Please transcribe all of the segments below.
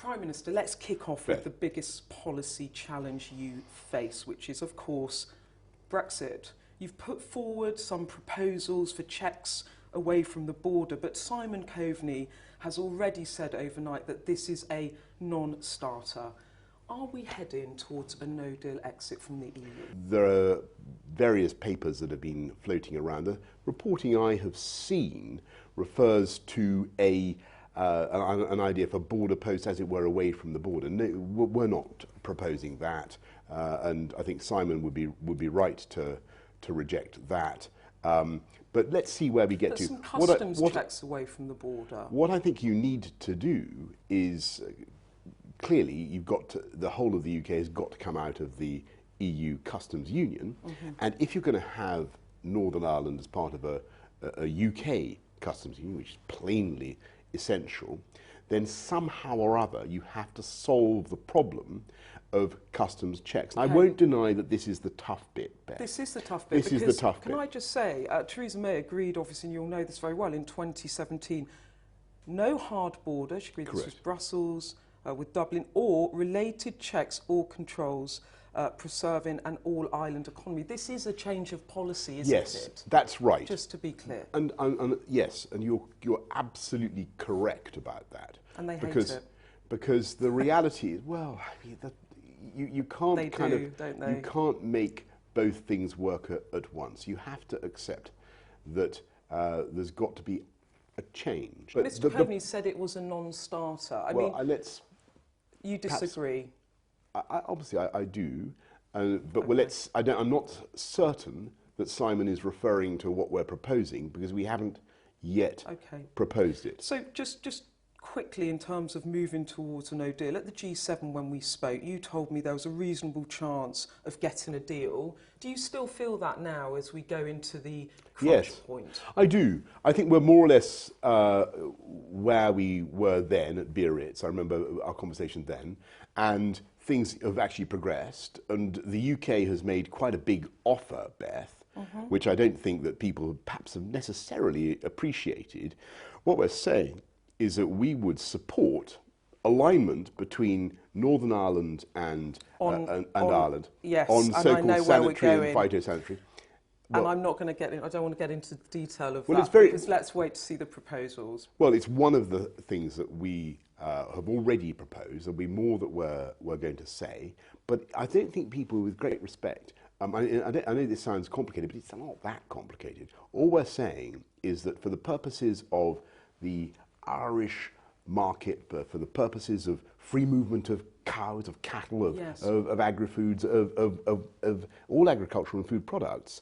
Prime Minister, let's kick off with the biggest policy challenge you face, which is, of course, Brexit. You've put forward some proposals for checks away from the border, but Simon Coveney has already said overnight that this is a non-starter. Are we heading towards a no-deal exit from the EU? There are various papers that have been floating around. The reporting I have seen refers to an idea for border posts, as it were, away from the border. No, we're not proposing that, and I think Simon would be right to reject that. But let's see where we get to. Some customs checks away from the border. What I think you need to do is, clearly, you've got to, the whole of the UK has got to come out of the EU customs union, and if you're going to have Northern Ireland as part of a UK customs union, which is plainly essential, then somehow or other you have to solve the problem of customs checks. Okay. I won't deny that this is the tough bit, Beth. This is the tough bit. This is the tough bit. Can I just say, Theresa May agreed, obviously, and you'll know this very well, in 2017, no hard border. She agreed this with Brussels, with Dublin, or related checks or controls preserving an all-island economy. This is a change of policy, isn't it? Yes, that's right. Just to be clear. And yes, and you're absolutely correct about that. And they hate it. Because the reality is, well, I mean, you can't you can't make both things work at once. You have to accept that there's got to be a change. But Mr. Coveney said it was a non-starter. I mean, you disagree. Obviously, I do, but I'm not certain that Simon is referring to what we're proposing, because we haven't yet proposed it. So just quickly, in terms of moving towards a no deal, at the G7 when we spoke, you told me there was a reasonable chance of getting a deal. Do you still feel that now as we go into the crunch point? Yes, I do. I think we're more or less where we were then at Biarritz. I remember our conversation then, and things have actually progressed, and the UK has made quite a big offer, Beth, which I don't think that people perhaps have necessarily appreciated. What we're saying is that we would support alignment between Northern Ireland and Ireland on so-called sanitary and phytosanitary. Well, and I'm not going to get in, I don't want to get into the detail of that, because let's wait to see the proposals. Well, it's one of the things that we have already proposed. There'll be more that we're going to say, but I don't think people, with great respect, I know this sounds complicated, but it's not that complicated. All we're saying is that for the purposes of the Irish market, for the purposes of free movement of cows, of cattle, of agri-foods, of all agricultural and food products,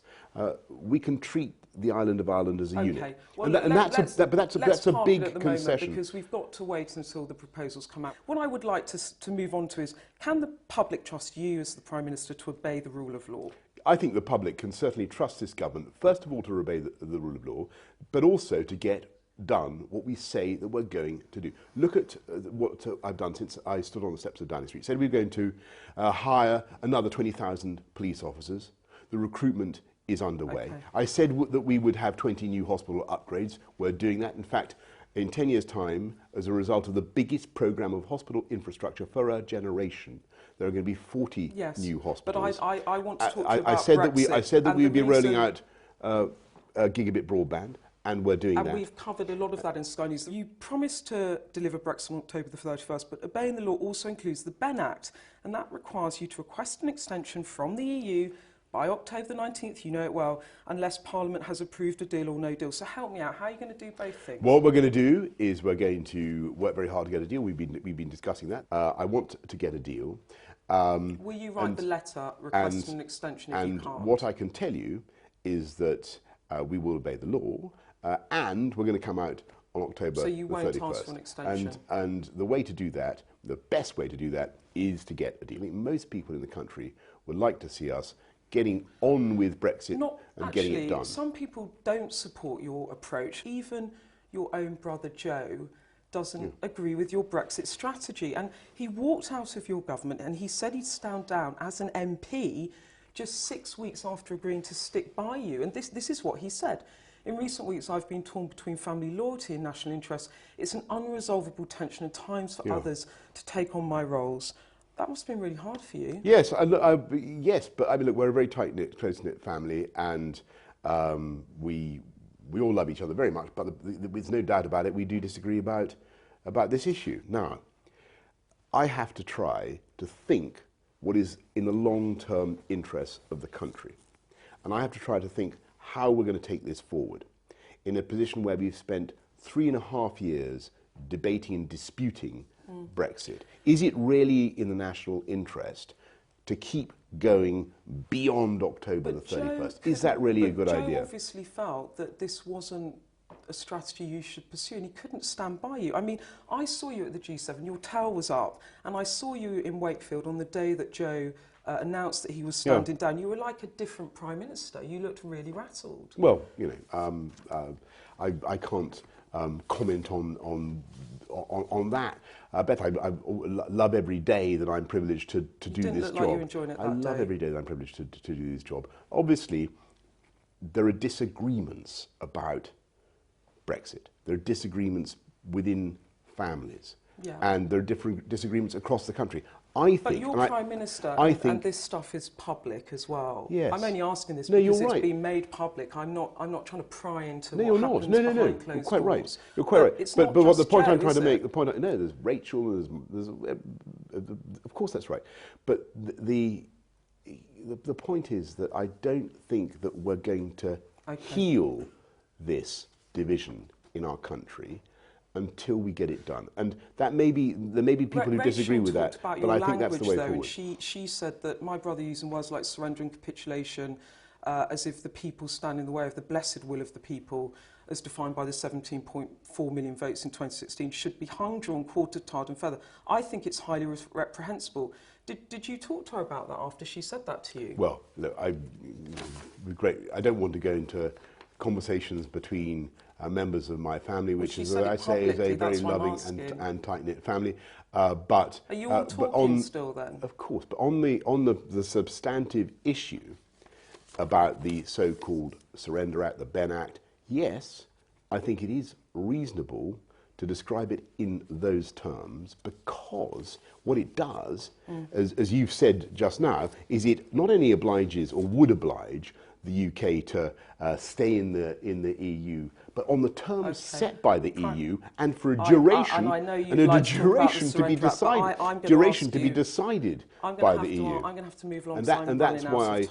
we can treat the island of Ireland as a unit. Well, that's a big concession, because we've got to wait until the proposals come out. What I would like to move on to is, can the public trust you as the Prime Minister to obey the rule of law? I think the public can certainly trust this government, first of all, to obey the rule of law, but also to get done what we say that we're going to do. Look at what I've done since I stood on the steps of Downing Street. Said we're going to hire another 20,000 police officers. The recruitment is underway. I said that we would have 20 new hospital upgrades. We're doing that. In fact, in 10 years' time, as a result of the biggest programme of hospital infrastructure for a generation, there are going to be 40 new hospitals. But I want to talk to you about Brexit. I said that we would be rolling out gigabit broadband, and we're doing that. And we've covered a lot of that in Sky News. You promised to deliver Brexit on October the 31st, but obeying the law also includes the Ben Act, and that requires you to request an extension from the EU by October the 19th, you know it well, unless Parliament has approved a deal or no deal. So help me out, how are you going to do both things? What we're going to do is we're going to work very hard to get a deal. We've been discussing that. I want to get a deal. Will you write the letter requesting an extension if you can't? And what I can tell you is that we will obey the law, and we're going to come out on October the 31st. So you won't ask for an extension? And the way to do that, the best way to do that, is to get a deal. I think most people in the country would like to see us getting on with Brexit and getting it done. Some people don't support your approach. Even your own brother Joe doesn't agree with your Brexit strategy. And he walked out of your government and he said he'd stand down as an MP just 6 weeks after agreeing to stick by you. And this is what he said. In recent weeks, I've been torn between family loyalty and national interest. It's an unresolvable tension and times for others to take on my roles. That must have been really hard for you. Yes, yes, but I mean, look, we're a very tight-knit, close-knit family, and we all love each other very much, but there's no doubt about it, we do disagree about this issue. Now, I have to try to think what is in the long-term interest of the country. And I have to try to think how we're going to take this forward in a position where we've spent 3.5 years debating and disputing Brexit. Is it really in the national interest to keep going beyond October the 31st? Is that really a good idea? Joe obviously felt that this wasn't a strategy you should pursue, and he couldn't stand by you. I mean, I saw you at the G7, your tail was up, and I saw you in Wakefield on the day that Joe announced that he was standing down. You were like a different Prime Minister. You looked really rattled. Well, you know, I can't comment on that. Beth, I love every day that I'm privileged to do this job. You didn't look like you were enjoying it that day. I love every day that I'm privileged to do this job. Obviously, there are disagreements about Brexit. There are disagreements within families. Yeah. And there are different disagreements across the country. But you're Prime Minister, and this stuff is public as well. Yes. I'm only asking this because it's been made public. I'm not trying to pry into what happens behind closed doors. You're quite right. You're quite right. But what the point I'm trying to make, there's Rachel, there's of course that's right. But the point is that I don't think that we're going to heal this division in our country until we get it done. And there may be people who disagree with that, but I think that's the way forward. She said that my brother using words like surrender and capitulation as if the people stand in the way of the blessed will of the people as defined by the 17.4 million votes in 2016 should be hung, drawn, quartered, tarred and feathered. I think it's highly reprehensible. Did you talk to her about that after she said that to you? Well, look, I don't want to go into conversations between members of my family, which is, as I say, is a very loving and tight-knit family. But are you all talking still then? Of course, but on the substantive issue about the so-called Surrender Act, the Ben Act, yes, I think it is reasonable to describe it in those terms, because what it does, as you've said just now, is it not only obliges or would oblige the UK to stay in the EU, but on the terms set by the EU and for a duration, to be decided by the EU. I'm going to have to move along, and that's why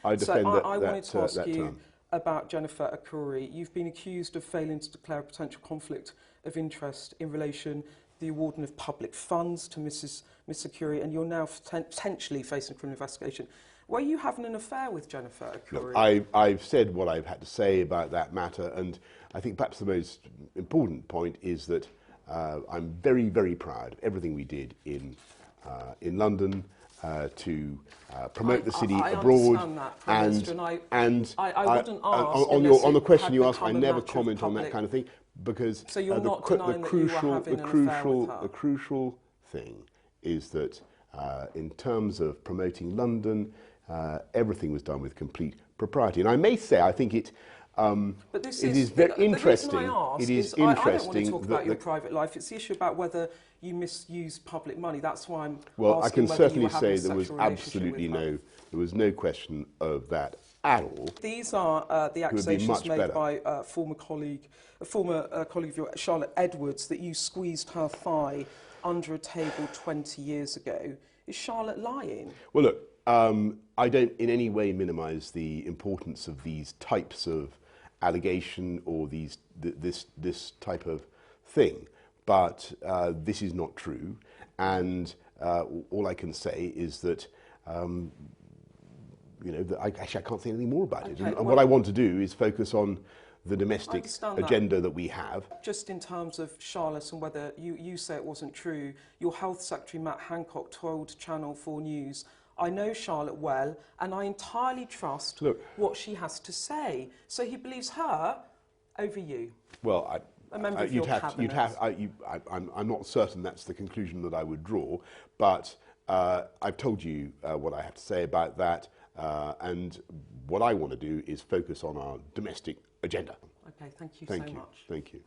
I defend that. I wanted to ask you about Jennifer Akuri. You've been accused of failing to declare a potential conflict of interest in relation to the awarding of public funds to Miss Akuri, and you're now potentially facing a criminal investigation. Were you having an affair with Jennifer Akuri? Look, I've said what I've had to say about that matter, and I think perhaps the most important point is that I'm very, very proud of everything we did in London to promote the city abroad. I wouldn't ask on the question you asked, I never comment on that kind of thing, because so you're not denying that you were having an affair with her? The crucial thing is that in terms of promoting London, everything was done with complete propriety. And I may say, I think it is very interesting. It is interesting. I don't want to talk about your private life. It's the issue about whether you misuse public money. That's why I'm Well, I can asking certainly whether you were say there was absolutely there was no question of that at all. These are the accusations made by a former colleague of yours, Charlotte Edwards, that you squeezed her thigh under a table 20 years ago. Is Charlotte lying? Well, look, I don't in any way minimise the importance of these types of allegation or this type of thing, but this is not true, and all I can say is that I can't say anything more about it. And what I want to do is focus on the domestic agenda that we have. Just in terms of Charlotte and whether you say it wasn't true, your Health Secretary Matt Hancock told Channel 4 News, I know Charlotte well and I entirely trust what she has to say. So he believes her over you. Well, a member of your cabinet. I'm not certain that's the conclusion that I would draw, but I've told you what I have to say about that, and what I want to do is focus on our domestic agenda. Okay, thank you Thank so you. much. Thank you.